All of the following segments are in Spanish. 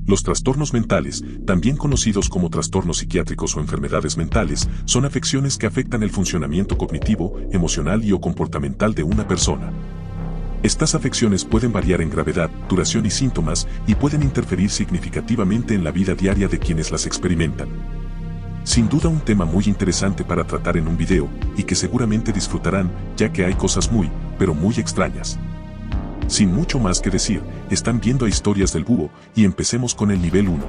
Los trastornos mentales, también conocidos como trastornos psiquiátricos o enfermedades mentales, son afecciones que afectan el funcionamiento cognitivo, emocional y o comportamental de una persona. Estas afecciones pueden variar en gravedad, duración y síntomas, y pueden interferir significativamente en la vida diaria de quienes las experimentan. Sin duda un tema muy interesante para tratar en un video, y que seguramente disfrutarán, ya que hay cosas muy, pero muy extrañas. Sin mucho más que decir, están viendo a Historias del Búho, y empecemos con el nivel 1.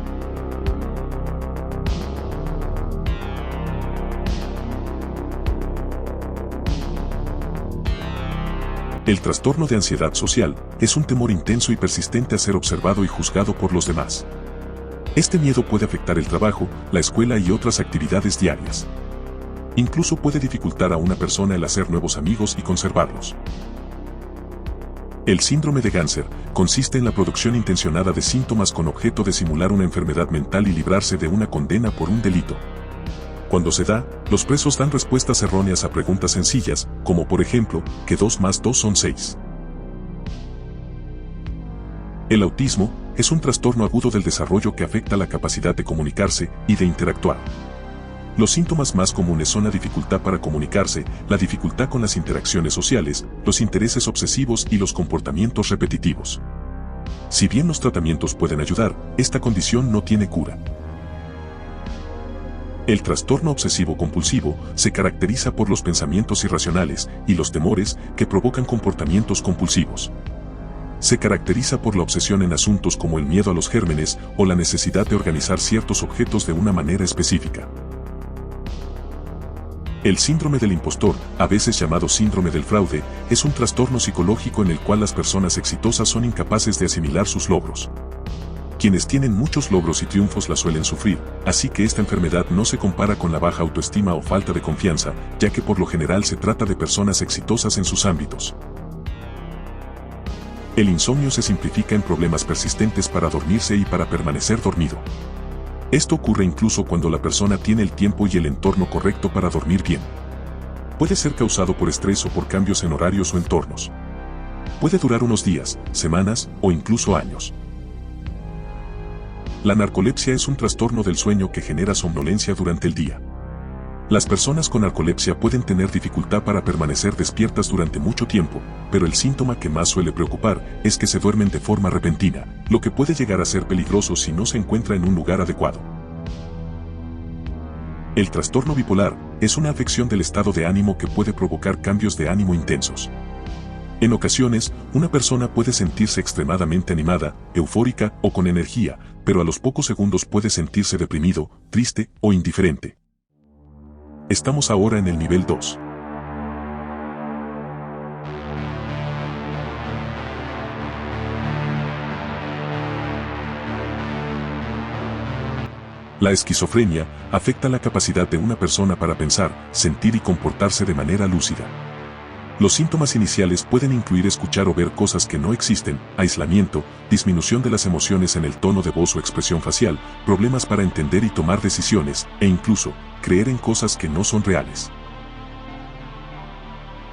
El trastorno de ansiedad social es un temor intenso y persistente a ser observado y juzgado por los demás. Este miedo puede afectar el trabajo, la escuela y otras actividades diarias. Incluso puede dificultar a una persona el hacer nuevos amigos y conservarlos. El síndrome de Ganser consiste en la producción intencionada de síntomas con objeto de simular una enfermedad mental y librarse de una condena por un delito. Cuando se da, los presos dan respuestas erróneas a preguntas sencillas, como por ejemplo, que 2 más 2 son 6. El autismo es un trastorno agudo del desarrollo que afecta la capacidad de comunicarse y de interactuar. Los síntomas más comunes son la dificultad para comunicarse, la dificultad con las interacciones sociales, los intereses obsesivos y los comportamientos repetitivos. Si bien los tratamientos pueden ayudar, esta condición no tiene cura. El trastorno obsesivo-compulsivo se caracteriza por los pensamientos irracionales y los temores que provocan comportamientos compulsivos. Se caracteriza por la obsesión en asuntos como el miedo a los gérmenes o la necesidad de organizar ciertos objetos de una manera específica. El síndrome del impostor, a veces llamado síndrome del fraude, es un trastorno psicológico en el cual las personas exitosas son incapaces de asimilar sus logros. Quienes tienen muchos logros y triunfos la suelen sufrir, así que esta enfermedad no se compara con la baja autoestima o falta de confianza, ya que por lo general se trata de personas exitosas en sus ámbitos. El insomnio se simplifica en problemas persistentes para dormirse y para permanecer dormido. Esto ocurre incluso cuando la persona tiene el tiempo y el entorno correcto para dormir bien. Puede ser causado por estrés o por cambios en horarios o entornos. Puede durar unos días, semanas o incluso años. La narcolepsia es un trastorno del sueño que genera somnolencia durante el día. Las personas con narcolepsia pueden tener dificultad para permanecer despiertas durante mucho tiempo, pero el síntoma que más suele preocupar es que se duermen de forma repentina, lo que puede llegar a ser peligroso si no se encuentra en un lugar adecuado. El trastorno bipolar es una afección del estado de ánimo que puede provocar cambios de ánimo intensos. En ocasiones, una persona puede sentirse extremadamente animada, eufórica o con energía, pero a los pocos segundos puede sentirse deprimido, triste o indiferente. Estamos ahora en el nivel 2. La esquizofrenia afecta la capacidad de una persona para pensar, sentir y comportarse de manera lúcida. Los síntomas iniciales pueden incluir escuchar o ver cosas que no existen, aislamiento, disminución de las emociones en el tono de voz o expresión facial, problemas para entender y tomar decisiones, e incluso, creer en cosas que no son reales.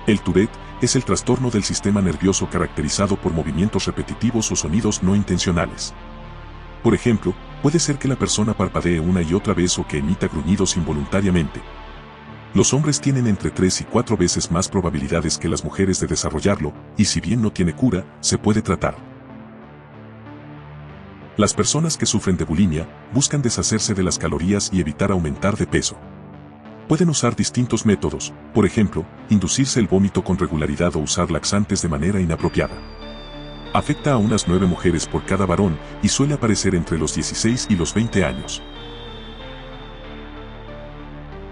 El Tourette es el trastorno del sistema nervioso caracterizado por movimientos repetitivos o sonidos no intencionales. Por ejemplo, puede ser que la persona parpadee una y otra vez o que emita gruñidos involuntariamente. Los hombres tienen entre 3 y 4 veces más probabilidades que las mujeres de desarrollarlo, y si bien no tiene cura, se puede tratar. Las personas que sufren de bulimia buscan deshacerse de las calorías y evitar aumentar de peso. Pueden usar distintos métodos, por ejemplo, inducirse el vómito con regularidad o usar laxantes de manera inapropiada. Afecta a unas 9 mujeres por cada varón y suele aparecer entre los 16 y los 20 años.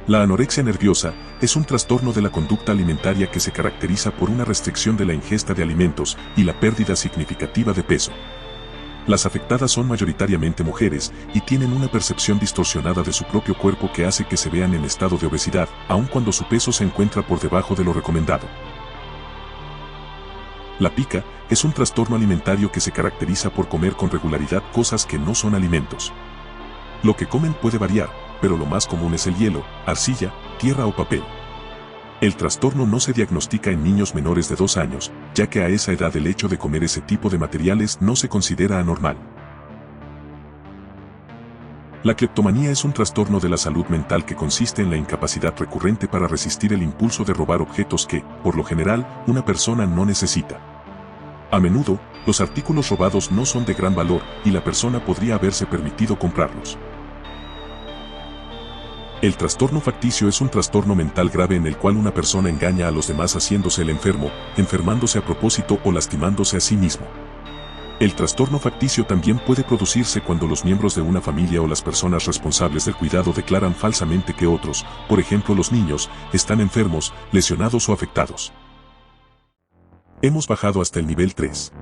La anorexia nerviosa es un trastorno de la conducta alimentaria que se caracteriza por una restricción de la ingesta de alimentos y la pérdida significativa de peso. Las afectadas son mayoritariamente mujeres y tienen una percepción distorsionada de su propio cuerpo que hace que se vean en estado de obesidad, aun cuando su peso se encuentra por debajo de lo recomendado. La pica es un trastorno alimentario que se caracteriza por comer con regularidad cosas que no son alimentos. Lo que comen puede variar, pero lo más común es el hielo, arcilla, tierra o papel. El trastorno no se diagnostica en niños menores de 2 años, ya que a esa edad el hecho de comer ese tipo de materiales no se considera anormal. La cleptomanía es un trastorno de la salud mental que consiste en la incapacidad recurrente para resistir el impulso de robar objetos que, por lo general, una persona no necesita. A menudo, los artículos robados no son de gran valor y la persona podría haberse permitido comprarlos. El trastorno facticio es un trastorno mental grave en el cual una persona engaña a los demás haciéndose el enfermo, enfermándose a propósito o lastimándose a sí mismo. El trastorno facticio también puede producirse cuando los miembros de una familia o las personas responsables del cuidado declaran falsamente que otros, por ejemplo los niños, están enfermos, lesionados o afectados. Hemos bajado hasta el nivel 3.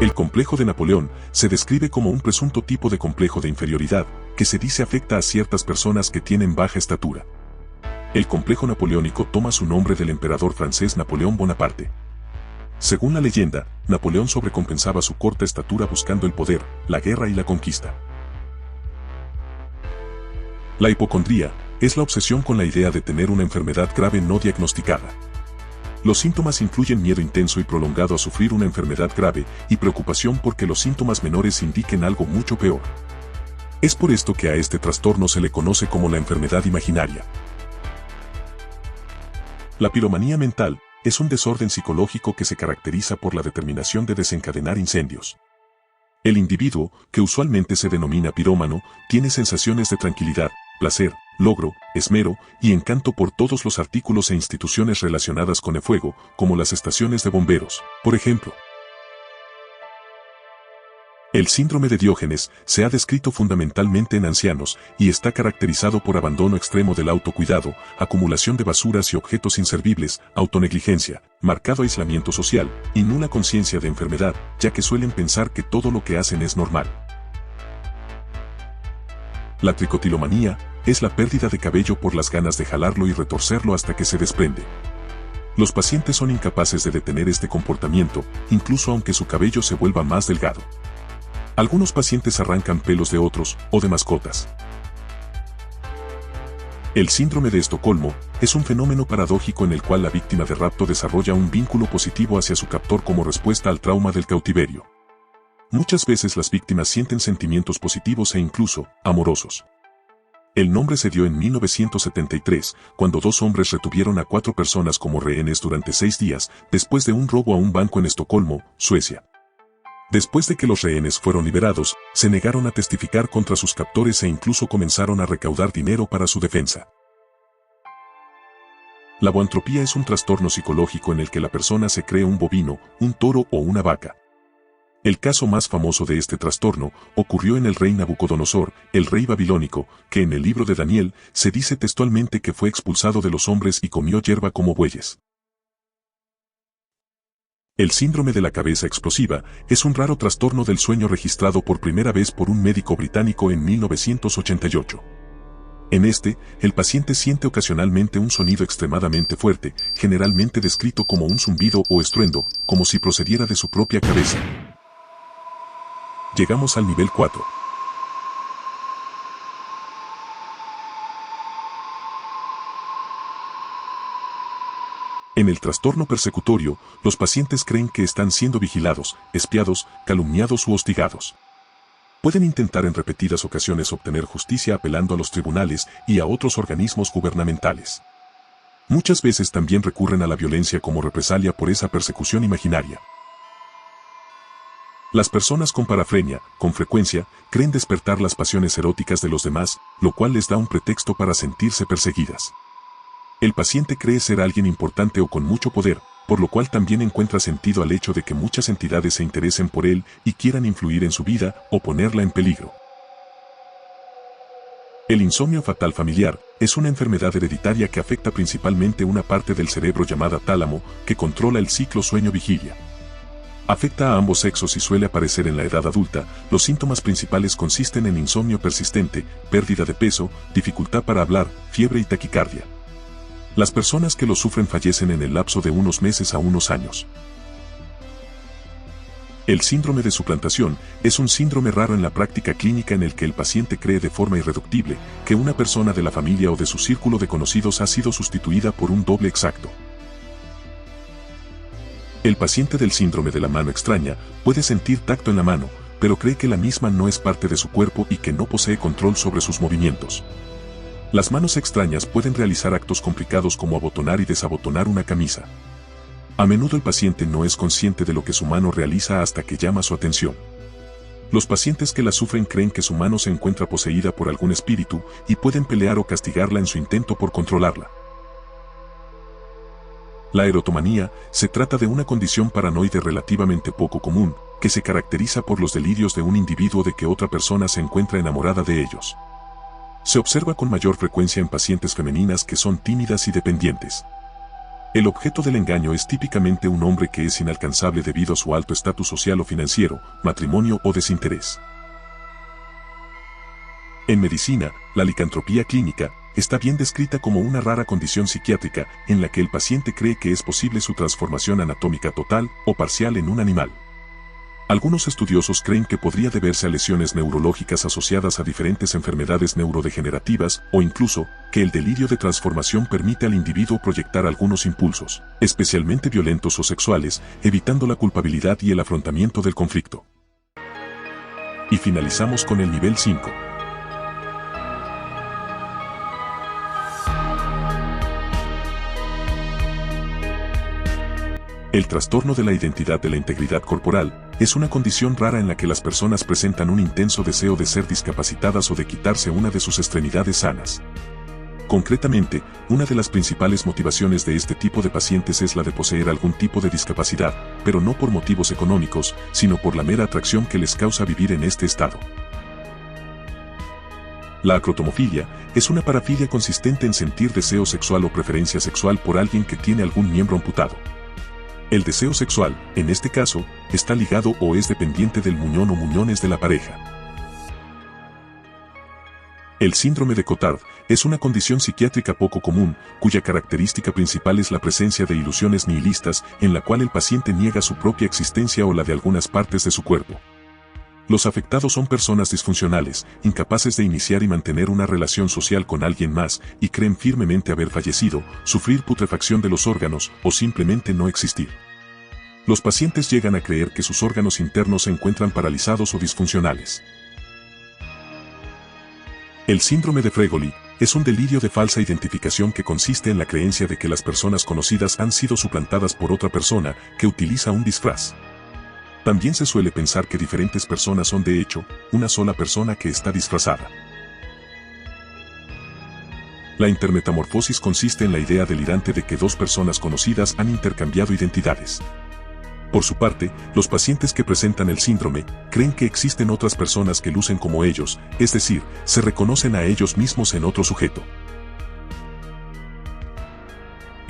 El complejo de Napoleón se describe como un presunto tipo de complejo de inferioridad que se dice afecta a ciertas personas que tienen baja estatura. El complejo napoleónico toma su nombre del emperador francés Napoleón Bonaparte. Según la leyenda, Napoleón sobrecompensaba su corta estatura buscando el poder, la guerra y la conquista. La hipocondría es la obsesión con la idea de tener una enfermedad grave no diagnosticada. Los síntomas incluyen miedo intenso y prolongado a sufrir una enfermedad grave y preocupación porque los síntomas menores indiquen algo mucho peor. Es por esto que a este trastorno se le conoce como la enfermedad imaginaria. La piromanía mental es un desorden psicológico que se caracteriza por la determinación de desencadenar incendios. El individuo, que usualmente se denomina pirómano, tiene sensaciones de tranquilidad, placer, logro, esmero y encanto por todos los artículos e instituciones relacionadas con el fuego, como las estaciones de bomberos, por ejemplo. El síndrome de Diógenes se ha descrito fundamentalmente en ancianos y está caracterizado por abandono extremo del autocuidado, acumulación de basuras y objetos inservibles, autonegligencia, marcado aislamiento social y nula conciencia de enfermedad, ya que suelen pensar que todo lo que hacen es normal. La tricotilomanía es la pérdida de cabello por las ganas de jalarlo y retorcerlo hasta que se desprende. Los pacientes son incapaces de detener este comportamiento, incluso aunque su cabello se vuelva más delgado. Algunos pacientes arrancan pelos de otros o de mascotas. El síndrome de Estocolmo es un fenómeno paradójico en el cual la víctima de rapto desarrolla un vínculo positivo hacia su captor como respuesta al trauma del cautiverio. Muchas veces las víctimas sienten sentimientos positivos e incluso amorosos. El nombre se dio en 1973, cuando dos hombres retuvieron a 4 personas como rehenes durante 6 días, después de un robo a un banco en Estocolmo, Suecia. Después de que los rehenes fueron liberados, se negaron a testificar contra sus captores e incluso comenzaron a recaudar dinero para su defensa. La boantropía es un trastorno psicológico en el que la persona se cree un bovino, un toro o una vaca. El caso más famoso de este trastorno ocurrió en el rey Nabucodonosor, el rey babilónico, que en el libro de Daniel se dice textualmente que fue expulsado de los hombres y comió hierba como bueyes. El síndrome de la cabeza explosiva es un raro trastorno del sueño registrado por primera vez por un médico británico en 1988. En este, el paciente siente ocasionalmente un sonido extremadamente fuerte, generalmente descrito como un zumbido o estruendo, como si procediera de su propia cabeza. Llegamos al nivel 4. En el trastorno persecutorio, los pacientes creen que están siendo vigilados, espiados, calumniados u hostigados. Pueden intentar en repetidas ocasiones obtener justicia apelando a los tribunales y a otros organismos gubernamentales. Muchas veces también recurren a la violencia como represalia por esa persecución imaginaria. Las personas con parafrenia, con frecuencia, creen despertar las pasiones eróticas de los demás, lo cual les da un pretexto para sentirse perseguidas. El paciente cree ser alguien importante o con mucho poder, por lo cual también encuentra sentido al hecho de que muchas entidades se interesen por él y quieran influir en su vida o ponerla en peligro. El insomnio fatal familiar es una enfermedad hereditaria que afecta principalmente una parte del cerebro llamada tálamo, que controla el ciclo sueño-vigilia. Afecta a ambos sexos y suele aparecer en la edad adulta. Los síntomas principales consisten en insomnio persistente, pérdida de peso, dificultad para hablar, fiebre y taquicardia. Las personas que lo sufren fallecen en el lapso de unos meses a unos años. El síndrome de suplantación es un síndrome raro en la práctica clínica en el que el paciente cree de forma irreductible que una persona de la familia o de su círculo de conocidos ha sido sustituida por un doble exacto. El paciente del síndrome de la mano extraña puede sentir tacto en la mano, pero cree que la misma no es parte de su cuerpo y que no posee control sobre sus movimientos. Las manos extrañas pueden realizar actos complicados como abotonar y desabotonar una camisa. A menudo el paciente no es consciente de lo que su mano realiza hasta que llama su atención. Los pacientes que la sufren creen que su mano se encuentra poseída por algún espíritu y pueden pelear o castigarla en su intento por controlarla. La erotomanía se trata de una condición paranoide relativamente poco común, que se caracteriza por los delirios de un individuo de que otra persona se encuentra enamorada de ellos. Se observa con mayor frecuencia en pacientes femeninas que son tímidas y dependientes. El objeto del engaño es típicamente un hombre que es inalcanzable debido a su alto estatus social o financiero, matrimonio o desinterés. En medicina, la licantropía clínica está bien descrita como una rara condición psiquiátrica en la que el paciente cree que es posible su transformación anatómica total o parcial en un animal. Algunos estudiosos creen que podría deberse a lesiones neurológicas asociadas a diferentes enfermedades neurodegenerativas o incluso que el delirio de transformación permite al individuo proyectar algunos impulsos, especialmente violentos o sexuales, evitando la culpabilidad y el afrontamiento del conflicto. Y finalizamos con el nivel 5. El trastorno de la identidad de la integridad corporal es una condición rara en la que las personas presentan un intenso deseo de ser discapacitadas o de quitarse una de sus extremidades sanas. Concretamente, una de las principales motivaciones de este tipo de pacientes es la de poseer algún tipo de discapacidad, pero no por motivos económicos, sino por la mera atracción que les causa vivir en este estado. La acrotomofilia es una parafilia consistente en sentir deseo sexual o preferencia sexual por alguien que tiene algún miembro amputado. El deseo sexual, en este caso, está ligado o es dependiente del muñón o muñones de la pareja. El síndrome de Cotard es una condición psiquiátrica poco común, cuya característica principal es la presencia de ilusiones nihilistas en la cual el paciente niega su propia existencia o la de algunas partes de su cuerpo. Los afectados son personas disfuncionales, incapaces de iniciar y mantener una relación social con alguien más, y creen firmemente haber fallecido, sufrir putrefacción de los órganos, o simplemente no existir. Los pacientes llegan a creer que sus órganos internos se encuentran paralizados o disfuncionales. El síndrome de Fregoli es un delirio de falsa identificación que consiste en la creencia de que las personas conocidas han sido suplantadas por otra persona que utiliza un disfraz. También se suele pensar que diferentes personas son de hecho una sola persona que está disfrazada. La intermetamorfosis consiste en la idea delirante de que dos personas conocidas han intercambiado identidades. Por su parte, los pacientes que presentan el síndrome creen que existen otras personas que lucen como ellos, es decir, se reconocen a ellos mismos en otro sujeto.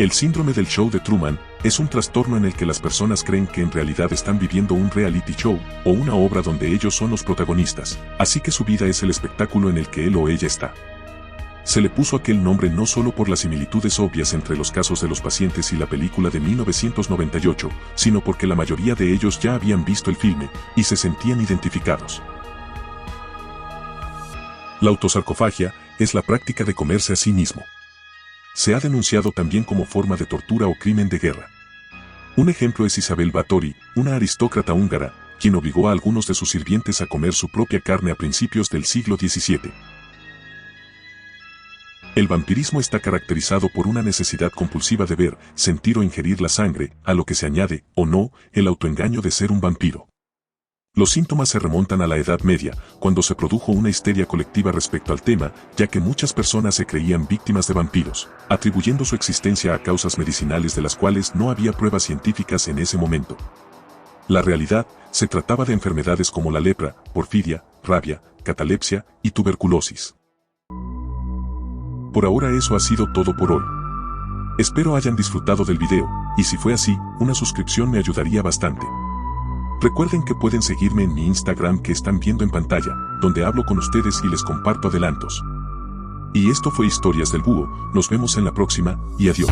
El síndrome del show de Truman es un trastorno en el que las personas creen que en realidad están viviendo un reality show o una obra donde ellos son los protagonistas, así que su vida es el espectáculo en el que él o ella está. Se le puso aquel nombre no solo por las similitudes obvias entre los casos de los pacientes y la película de 1998, sino porque la mayoría de ellos ya habían visto el filme y se sentían identificados. La autosarcofagia es la práctica de comerse a sí mismo. Se ha denunciado también como forma de tortura o crimen de guerra. Un ejemplo es Isabel Báthory, una aristócrata húngara, quien obligó a algunos de sus sirvientes a comer su propia carne a principios del siglo XVII. El vampirismo está caracterizado por una necesidad compulsiva de ver, sentir o ingerir la sangre, a lo que se añade, o no, el autoengaño de ser un vampiro. Los síntomas se remontan a la Edad Media, cuando se produjo una histeria colectiva respecto al tema, ya que muchas personas se creían víctimas de vampiros, atribuyendo su existencia a causas medicinales de las cuales no había pruebas científicas en ese momento. La realidad, se trataba de enfermedades como la lepra, porfiria, rabia, catalepsia y tuberculosis. Por ahora eso ha sido todo por hoy. Espero hayan disfrutado del video, y si fue así, una suscripción me ayudaría bastante. Recuerden que pueden seguirme en mi Instagram que están viendo en pantalla, donde hablo con ustedes y les comparto adelantos. Y esto fue Historias del Búho, nos vemos en la próxima, y adiós.